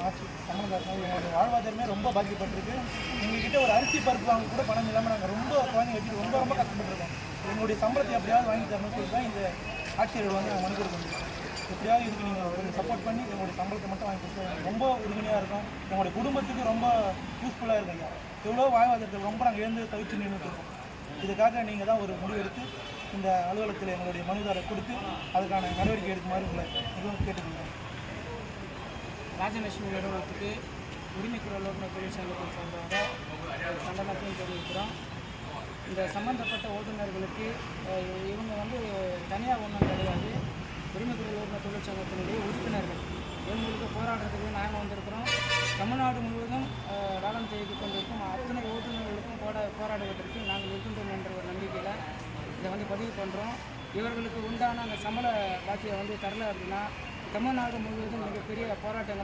ஆட்சி கமல்ஹாசன் எங்களுடைய வாழ்வாதாரமே ரொம்ப பாதிக்கப்பட்டிருக்கு. எங்ககிட்ட ஒரு அரிசி பருப்பு வாங்க கூட பணம் இல்லாமல் நாங்கள் ரொம்ப குழந்தைங்க வச்சு ரொம்ப ரொம்ப கஷ்டப்பட்டுருக்கோம். எங்களுடைய சம்பளத்தை எப்படியாவது வாங்கி தரணும்னு சொல்லி தான் இந்த ஆட்சியர்கள் வந்து நாங்கள் மனு கொடுக்கணும். எப்படியாவது இதுக்கு நீங்கள் கொஞ்சம் சப்போர்ட் பண்ணி எங்களுடைய சம்பளத்தை மட்டும் வாங்கி கொடுத்தா ரொம்ப உறுதுணையாக இருக்கும். எங்களுடைய குடும்பத்துக்கு ரொம்ப யூஸ்ஃபுல்லாக இருக்கும். ஐயா எவ்வளோ வாழ்வாதாரத்தில் ரொம்ப நாங்கள் எழுந்து தவிச்சு நின்றுட்டு இருக்கோம். இதுக்காக நீங்கள் தான் ஒரு முடிவெடுத்து இந்த அலுவலகத்தில் எங்களுடைய மனுதாரை கொடுத்து அதுக்கான நடவடிக்கை எடுக்குமாறு உங்களை மிகவும் கேட்டுக்கொள்கிறேன். ராஜலட்சுமி நிறுவனத்துக்கு உரிமைக்குரல் ஓட்டுநர் தொழிற்சங்கத்தின் சார்பாக கண்டனத்தையும் தெரிவிக்கிறோம். இந்த சம்பந்தப்பட்ட ஓட்டுநர்களுக்கு இவங்க வந்து தனியாக ஒன்றும் கிடையாது. உரிமைக்குரல் ஓட்டுநர் தொழிற்சங்கத்தினுடைய உறுப்பினர்கள் இவங்களுக்கு போராடுறதுக்கு நாங்கள் வந்திருக்கிறோம். தமிழ்நாடு முழுவதும் வேலை செய்து கொண்டிருக்கும் அத்தனை ஓட்டுநர்களுக்கும் போராடுவதற்கு நாங்கள் இருக்கின்றோம் என்ற ஒரு நம்பிக்கையில் இதை வந்து பதிவு பண்ணுறோம். இவர்களுக்கு உண்டான அந்த சம்பள பாக்கியை வந்து தரல அப்படின்னா தமிழ்நாடு முழுவதும் மிகப்பெரிய போராட்டங்களை